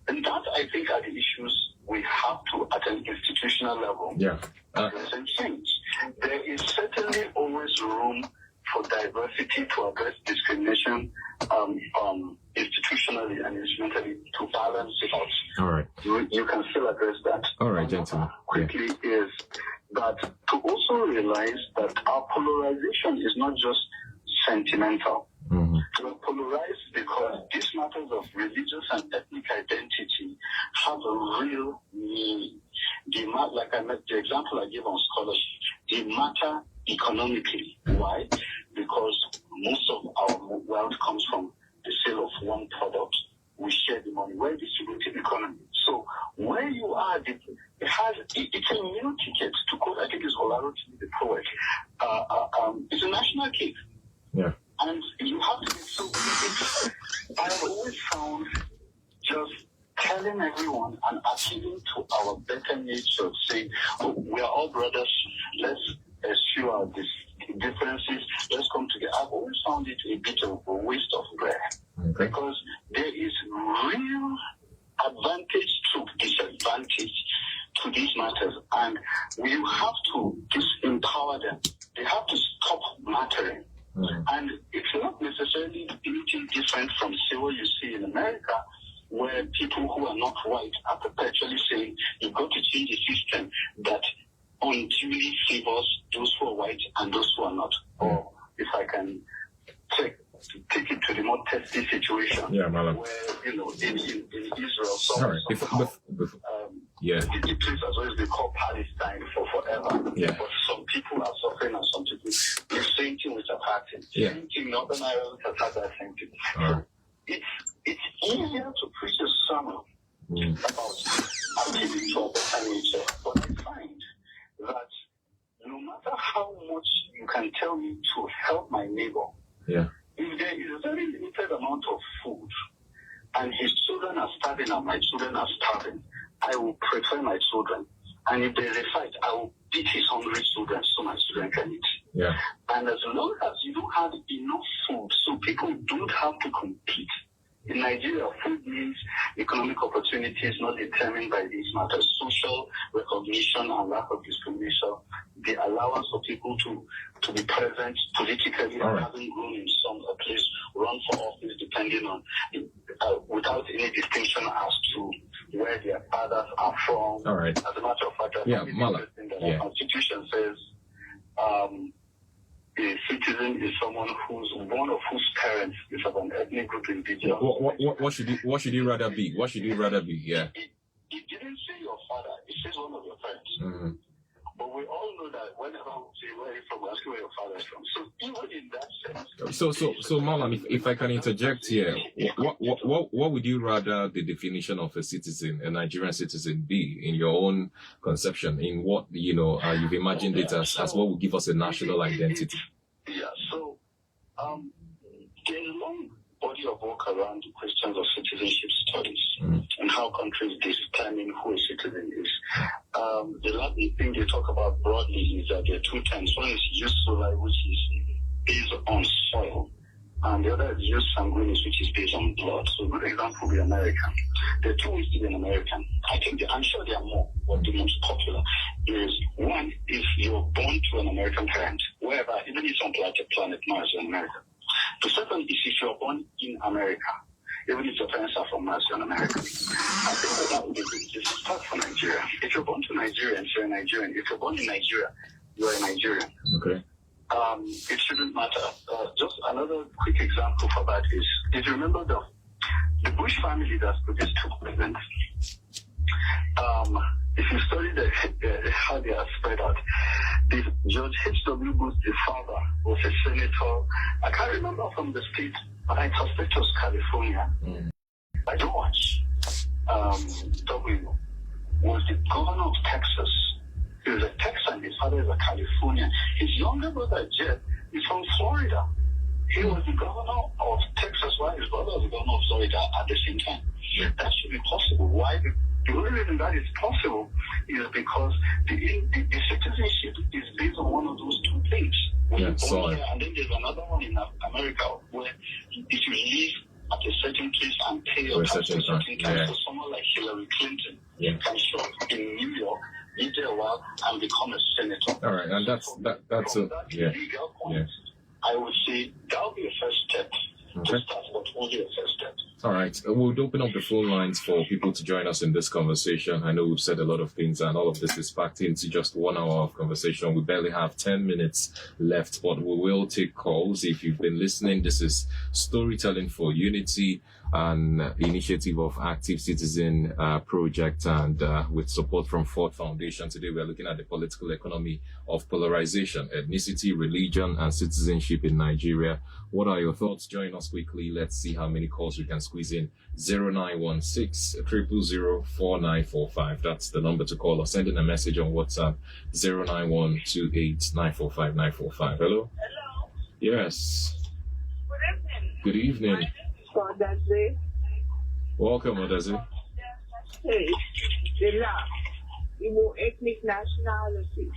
And that, I think, are the issues we have to, at an institutional level, address and change. There is certainly always room for diversity to address discrimination institutionally and instrumentally to balance it out. All right. You can still address that. All right, gentlemen. Quickly is that to also realize that our polarization is not just sentimental. Mm-hmm. We're polarized because these matters of religious and ethnic identity have a real meaning. The example I gave on scholarship, they matter economically. Why? Because most of our wealth comes from the sale of one product. We share the money. We're a distributed economy. So where you are, it's a new ticket. To quote, I think it's Olaro to be the poet. It's a national cake. Yeah. And you have to be so big. I've always found just telling everyone and appealing to our better nature, saying, we are all brothers, let's eschew our differences, let's come together. I've always found it a bit of a waste of breath. Okay. Because there is real advantage to disadvantage to these matters, and we have to disempower them. They have to stop mattering. Mm-hmm. And it's not necessarily anything different from, say, what you see in America, where people who are not white are perpetually saying, you've got to change a system that unduly favors those who are white and those who are not. Or if I can take it to the more testy situation, Mallam. where, in Israel, the place has always been called Palestine for forever. Yeah. But some people are suffering and some people, the same thing with apartheid. Yeah. Same thing, Northern Ireland has had that same thing. Right. It's easier to preach a sermon about appealing to a better nature, but I find that no matter how much you can tell me to help my neighbor, if there is a very limited amount of food and his children are starving and my children are starving, I will prefer my children. And if there is a fight, I will beat his hungry children so my children can eat. Yeah. And as long as you don't have enough food, so people don't have to compete In Nigeria, food means economic opportunities not determined by these matters. Social recognition and lack of discrimination, the allowance for people to be present politically and having grown in some place, run for office depending on, without any distinction as to where their fathers are from. All right. As a matter of fact, Mallam. The Constitution says a citizen is someone one of whose parents is of an ethnic group indigenous. What should you rather be? What should you rather be? Yeah. It didn't say your father. It says one of your parents. Mm-hmm. But we all know that whenever we say where you're from, we ask where your father is from. So even in that sense. So Mallam, if I can interject here, what would you rather the definition of a citizen, a Nigerian citizen, be in your own conception? In what you've imagined it as what would give us a national identity? Yeah. So there's a long body of work around the questions of citizenship studies and how countries determine who a citizen is. The Latin thing they talk about broadly is that there are two terms. One is jus soli, which is based on soil, and the other is jus sanguinis, which is based on blood. So a good example would be American. There are two ways to be an American. I'm sure there are more, but the most popular is one, if you're born to an American parent, wherever, even if it's on planet Mars, you're an American. The second is if you're born in America, even if your parents are from Mars, you're an American. I think that would be good to start for Nigeria. If you're born to Nigeria, you're a Nigerian. If you're born in Nigeria, you're a Nigerian. Okay. It shouldn't matter. Just another quick example for that is, if you remember the Bush family that's produced two presidents, if you study how they are spread out, George H.W. Bush, the father, was a senator. I can't remember from the state, but I suspect it was California. By George W. was the governor of Texas. He was a Texan. His father is a Californian. His younger brother, Jed, is from Florida. He was the governor of Texas while his brother was the governor of Florida at the same time. That should be possible. Why? The only reason that is possible is because the citizenship is based on one of those two things. And then there's another one in America where if you live at a certain place and pay your taxes a certain time, so someone like Hillary Clinton can show up in New York, live there a while, and become a senator. All right, and that's legal point. I would say that would be a first step. Okay. All right. We'll open up the phone lines for people to join us in this conversation. I know we've said a lot of things, and all of this is packed into just 1 hour of conversation. We barely have 10 minutes left, but we will take calls. If you've been listening, this is Storytelling for Unity, an initiative of Active Citizen Project, and with support from Ford Foundation. Today we're looking at the political economy of polarization, ethnicity, religion, and citizenship in Nigeria. What are your thoughts? Join us quickly. Let's see how many calls we can squeeze in. 0916 000 4945. That's the number to call or send in a message on WhatsApp. 09128 945 945. Hello? Hello. Yes. Good evening. Good evening. Odaze. Welcome, Odaze. Hey, Igbo ethnic nationality.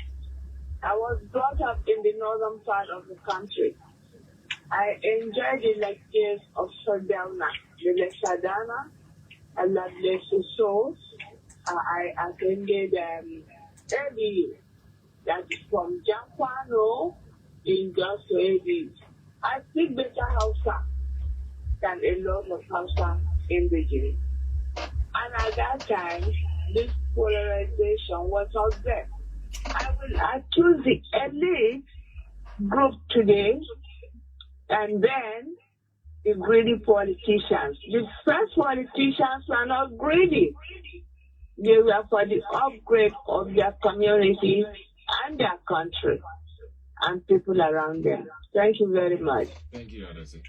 I was brought up in the northern part of the country. I enjoyed the lectures of Sodelna, the Lesadana, and the Source. I attended ABU, that is from Jampano in just ABU. I speak better Hausa than a lot of Hausa indigenous. And at that time, this polarization was out there. I will accuse the elite group today and then the greedy politicians. The first politicians were not greedy. They were for the upgrade of their community and their country and people around them. Thank you very much. Thank you, Odaze.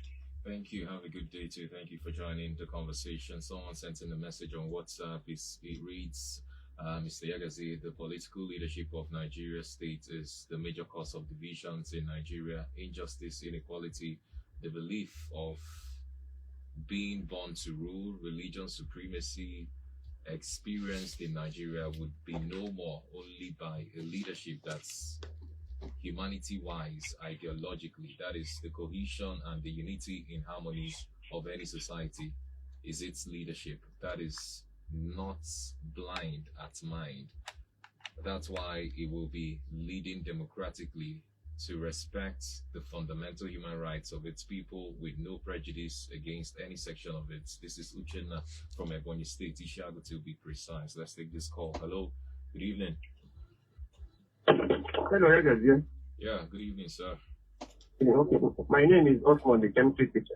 Thank you. Have a good day too. Thank you for joining the conversation. Someone sent in a message on WhatsApp. It reads, Mr. Yagazie, the political leadership of Nigeria state is the major cause of divisions in Nigeria, injustice, inequality, the belief of being born to rule, religion supremacy experienced in Nigeria would be no more only by a leadership that's humanity-wise, ideologically, that is the cohesion and the unity in harmony of any society. is its leadership that is not blind at mind. That's why it will be leading democratically to respect the fundamental human rights of its people with no prejudice against any section of it. This is Uchenna from Ebonyi State, Ishago to be precise. Let's take this call. Hello, good evening. Hello, Yagazie. Yeah, good evening, sir. Okay. My name is Osman, the chemistry teacher.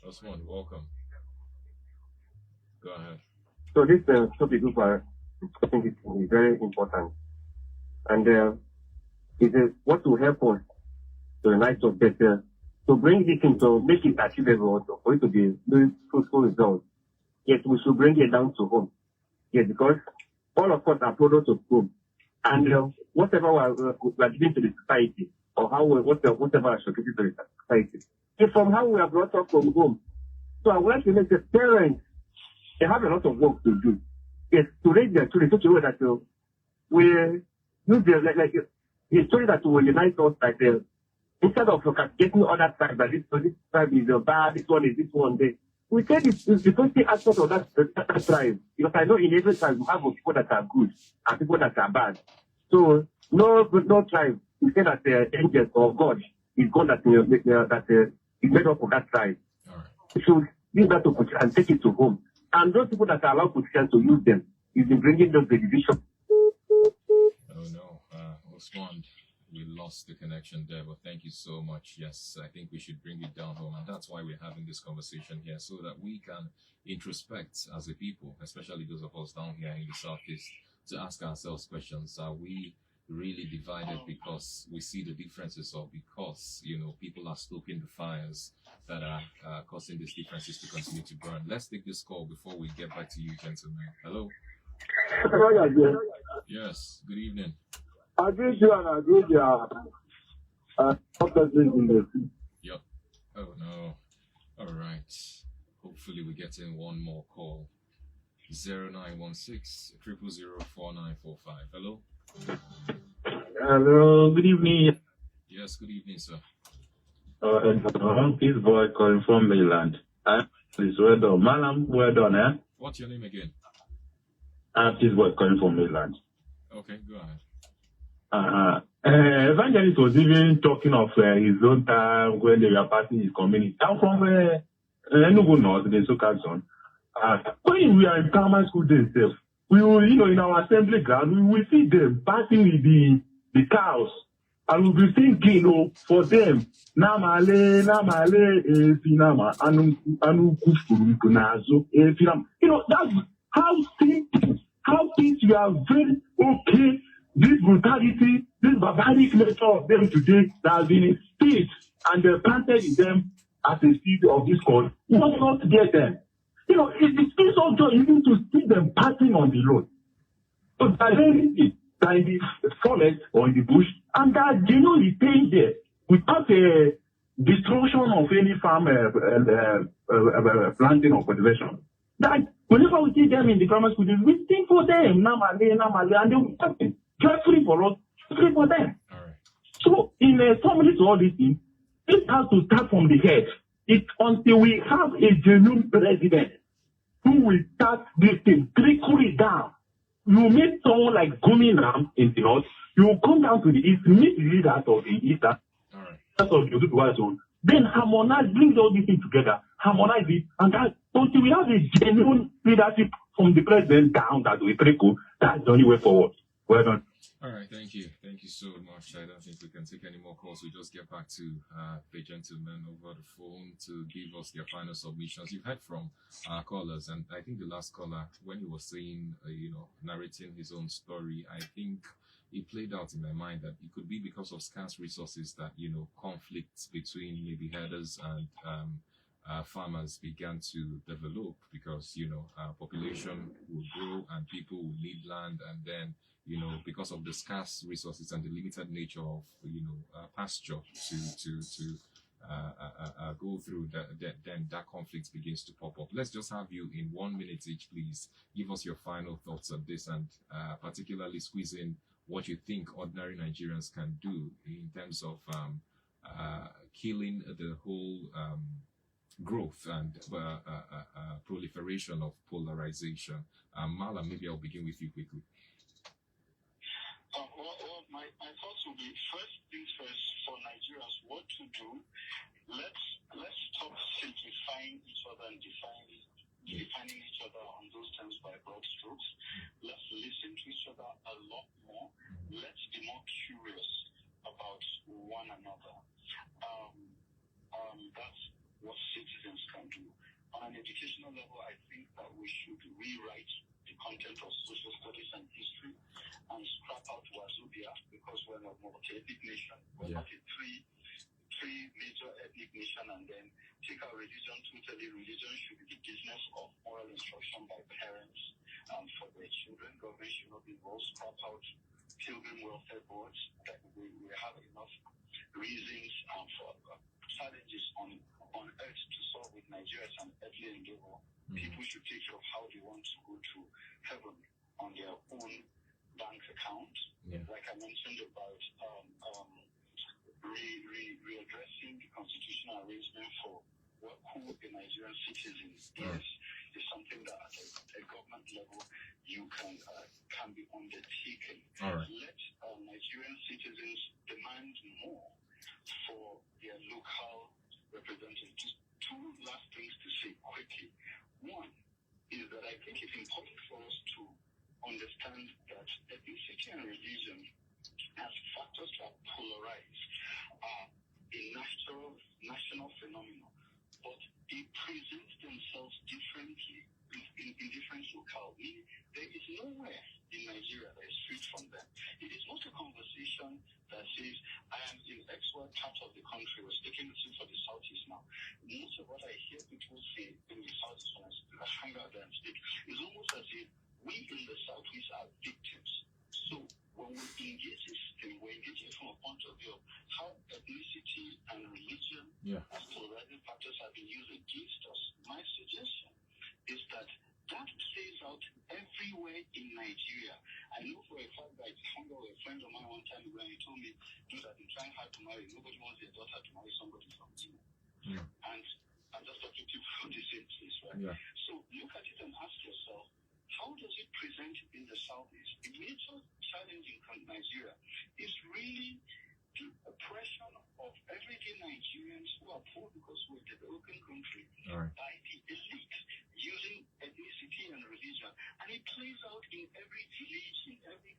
Osman, welcome. Go ahead. So this topic group are discussing is very important. And it is what will help us to unite us better, to bring this into, make it achievable also, for it to be very fruitful results. Yes, we should bring it down to home. Yes, because all of us are products of home. And whatever we are giving to the society, or how whatever are showcasing to the society, is from how we are brought up from home. So I would like to make the parents, they have a lot of work to do. Yes, to raise their children such a way that we use their, like the story that will unite us, like instead of getting other tribes, that this tribe is bad, this one is this one there. We take the first aspect of that tribe, because I know in every tribe we have people that are good and people that are bad. So no tribe, we say that angels or God is God that is made up of that tribe. All right. We should use that to put and take it to home. And those people that allow politicians to use them is in bringing those the division. Oh no, Osman, we lost the connection there, but thank you so much. Yes, I think we should bring it down home, and that's why we're having this conversation here, so that we can introspect as a people, especially those of us down here in the Southeast, to ask ourselves questions. Are we really divided because we see the differences, or because, people are stoking the fires that are causing these differences to continue to burn? Let's take this call before we get back to you, gentlemen. Hello? Yes, good evening. I agree with you and I agree with your Yep. Oh no. All right. Hopefully we get in one more call. 0916 000 4945. Hello? Hello, good evening. Yes, good evening, sir. I'm Peaceboy calling from Maryland. Please, well done. Mallam, well done, eh? What's your name again? Peaceboy calling from Maryland. Okay, go ahead. Evangelist was even talking of his own time when they were passing his community. I'm from Enugu North, the Soka zone. When we are in primary school days, we will, in our assembly ground, we will see them passing with the cows. And we'll be thinking, for them, Namale, Finama, Anu Kufuru, Kunazo, Finama. That's how simple, how things we are very okay. This brutality, this barbaric nature of them today that has been instilled and planted in them as a seed of discord, we must not get them. It feels so joy even to see them passing on the road. So they're in the forest or in the bush, and they're genuinely staying there without a destruction of any farm planting or cultivation. That whenever we see them in the grammar school, we think for them, Namale, and they'll be happy. Just free for us, free for them. All right. So, in a summary to all these things, it has to start from the head. It's until we have a genuine president who will start this thing, trickle it down. You meet someone like Gumina in the north, you will come down to the east, meet the leaders of the east, of the Yoruba zone, then harmonize, bring all these things together, harmonize it, and that until we have a genuine leadership from the president down that we trickle, that's the only way forward. Well done. All right, thank you. Thank you so much. I don't think we can take any more calls. We'll just get back to the gentlemen over the phone to give us their final submissions. You've heard from our callers, and I think the last caller, when he was saying, narrating his own story, I think it played out in my mind that it could be because of scarce resources that, conflicts between maybe herders and farmers began to develop because, population will grow and people will need land, and then because of the scarce resources and the limited nature of, pasture to go through, then that conflict begins to pop up. Let's just have you in 1 minute each, please. Give us your final thoughts on this, and particularly squeeze in what you think ordinary Nigerians can do in terms of killing the whole growth and proliferation of polarization. Mallam, maybe I'll begin with you quickly. My thoughts will be, first things first, for Nigerians, what to do. Let's stop simplifying each other and defining each other on those terms by broad strokes. Let's listen to each other a lot more. Let's be more curious about one another. That's what citizens can do. On an educational level, I think that we should rewrite the content of social studies and history and scrap out Wazobia, because we're a multi-ethnic nation. We're not a three major ethnic nation, and then take our religion totally. Religion should be the business of moral instruction by parents for their children. Government should not be involved. Scrap out children welfare boards. That we have enough reasons for challenges on earth to solve with Nigeria as an earthly endeavor. People should take care of how they want to go to heaven on their own bank account. Like I mentioned about readdressing the constitutional arrangement for who the Nigerian citizen is something that at a government level you can be undertaken. Let Nigerian citizens demand more for their local representatives. Two last things to say quickly. One is that I think it's important for us to understand that ethnicity and religion as factors that polarize are a national phenomenon, but they present themselves differently in different locales. There is nowhere in Nigeria that is free from them. It is not a conversation that says, I am in XY part of the country. We're speaking for the Southeast now. Most of what I hear people say in the Southeast when I hang out there and speak is almost as if we in the Southeast are victims. So when we engage this thing, we're engaging from a point of view of how ethnicity and religion as polarizing factors have been used against us. My suggestion is that plays out everywhere in Nigeria. I know for a fact that I hung out with a friend of mine one time when he told me that they're trying hard to marry. Nobody wants their daughter to marry somebody from Imo. And I'm just talking to people from the same place, right? So look at it and ask yourself, how does it present in the Southeast? The major challenge in Nigeria is really the oppression of everyday Nigerians who are poor because we're a developing country by the elite using ethnicity and religion. And it plays out in every village, in every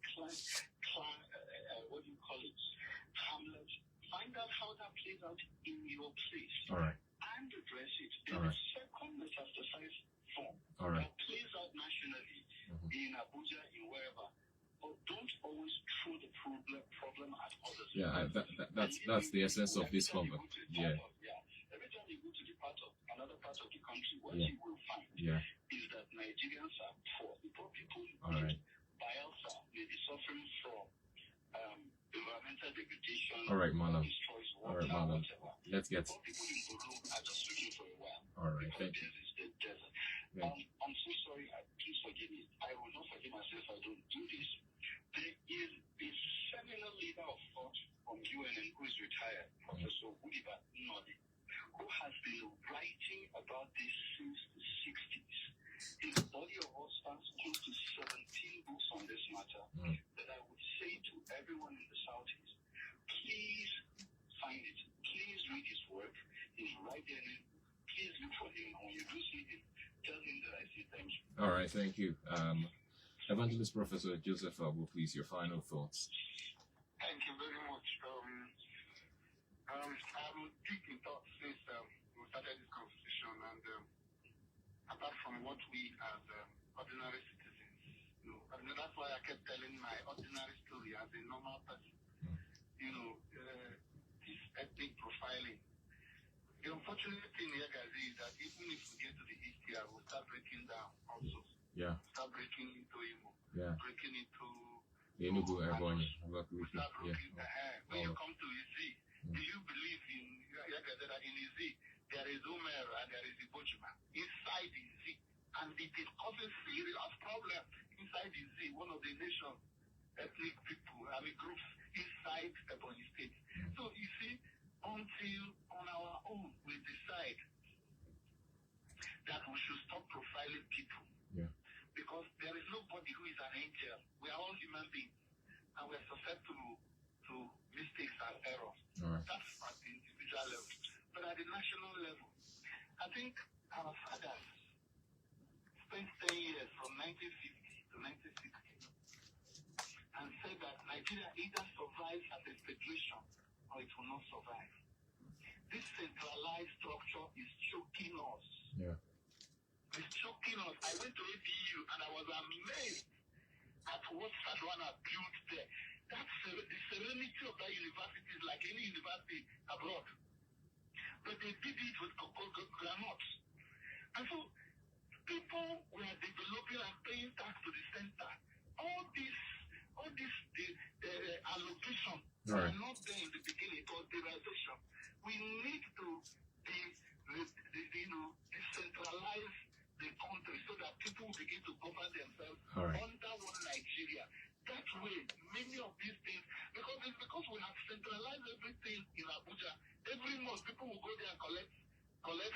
hamlet. Find out how that plays out in your place and address it. There's a second metastasized form that plays out nationally in Abuja, in wherever. But don't always throw the problem at others. That's the essence of this conversation. Every time you go to another part of the country, what you will find is that Nigerians are poor. The poor people in Bielsa may be suffering from environmental degradation. Mallam. Destroys water, whatever. Let's get. Poor people in Buru are just looking for a while. Thank you. This is the desert. I'm so sorry. Please forgive me. I will not forgive myself if I don't do this. There is a seminal leader of thought from UNN who is retired, Professor Udiba Nnodi, who has been writing about this since the 60s. His body of work spans close to 17 books on this matter. That I would say to everyone in the Southeast, please find it. Please read his work. He's right there. Please look for him. And when you do see him, tell him that I say thank you. All right, thank you. Evangelist Professor Joseph Agbo, please, your final thoughts. Thank you very much. I'm deep in thought since we started this conversation, and apart from what we as ordinary citizens, that's why I kept telling my ordinary story as a normal person. This ethnic profiling. The unfortunate thing in Yagazie is that even if we get to the history, I will start breaking down also. Start breaking into Imo. Breaking into Enugu, Evang. When you come to Izzi, do you believe in Yagazie that in Izzi there is Umer and there is Ibochima inside Izzi, and it is causing serious problem inside Izzi, one of the nation's ethnic people, groups inside Ebonyi State. So you see, until on our own we decide should stop profiling people. Yeah. Because there is nobody who is an angel. We are all human beings, and we are susceptible to mistakes and errors. Right. That's at the individual level. But at the national level, I think our fathers spent 10 years from 1950 to 1960 and said that Nigeria either survives as a federation or it will not survive. This centralized structure is choking us. Yeah. It's choking us. I went to ABU and I was amazed at what Sadwana built there. The serenity of that university is like any university abroad. But they did it with granules. And so people were developing and paying tax to the center. All this allocation right. are not there in the beginning, it was derivation. We need to decentralize the country so that people will begin to govern themselves right. under one Nigeria. That way, many of these things, because we have centralized everything in Abuja, every month people will go there and collect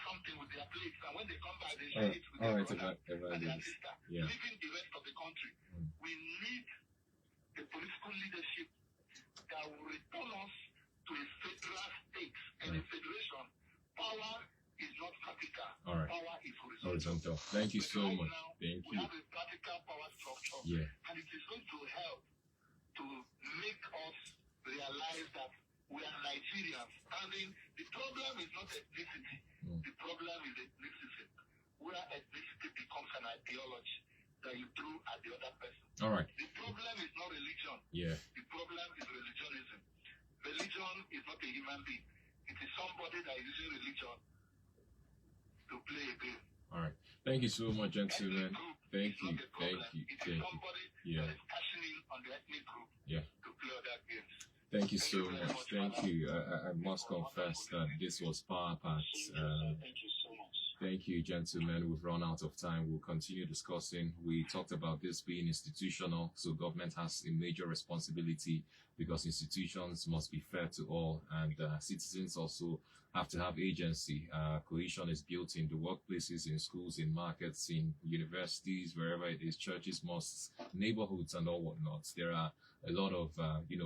something with their plates, and when they come back, they share it with their brother and their sister, leaving the rest of the country. We need a political leadership that will return us to a federal state and a federation. Power is not vertical. Power is horizontal. Thank you so much. Now, Thank we you. have a vertical power structure, and it is going to help to make us realize that we are Nigerians. The problem is not ethnicity. The problem is ethnicity. Where ethnicity becomes an ideology that you throw at the other person. All right. The problem is not religion. Yeah. The problem is religionism. Religion is not a human being. It is somebody that is using religion to play a game. All right. Thank you so much, gentlemen. Thank you. It is somebody that is cashing in on the ethnic group to play other games. Thank you so much. Thank you. I must confess that this was power packed. Thank you so much. Thank you, gentlemen. We've run out of time. We'll continue discussing. We talked about this being institutional, so government has a major responsibility because institutions must be fair to all, and citizens also have to have agency. Cohesion is built in the workplaces, in schools, in markets, in universities, wherever it is, churches, mosques, neighborhoods, and all whatnot. There are a lot of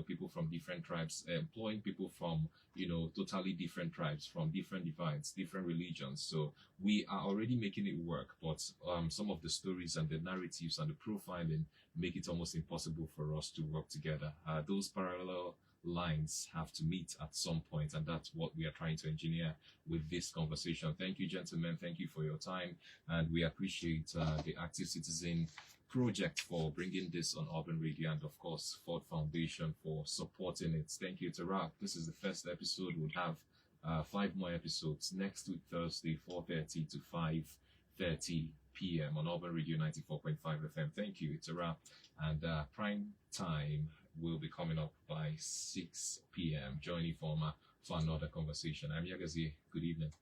people from different tribes employing people from totally different tribes, from different divides, different religions. So we are already making it work, but some of the stories and the narratives and the profiling make it almost impossible for us to work together. Those parallel lines have to meet at some point, and that's what we are trying to engineer with this conversation. Thank you, gentlemen. Thank you for your time, and we appreciate the Active Citizen Project for bringing this on Urban Radio, and of course Ford Foundation for supporting it. Thank you. It's a wrap. This is the first episode. We'll have 5 more episodes next week, Thursday, 4:30 to 5:30 p.m. on Urban Radio 94.5 FM. Thank you. It's a wrap. And prime time will be coming up by 6 p.m. Join Informa for another conversation. I'm Yagazie. Good evening.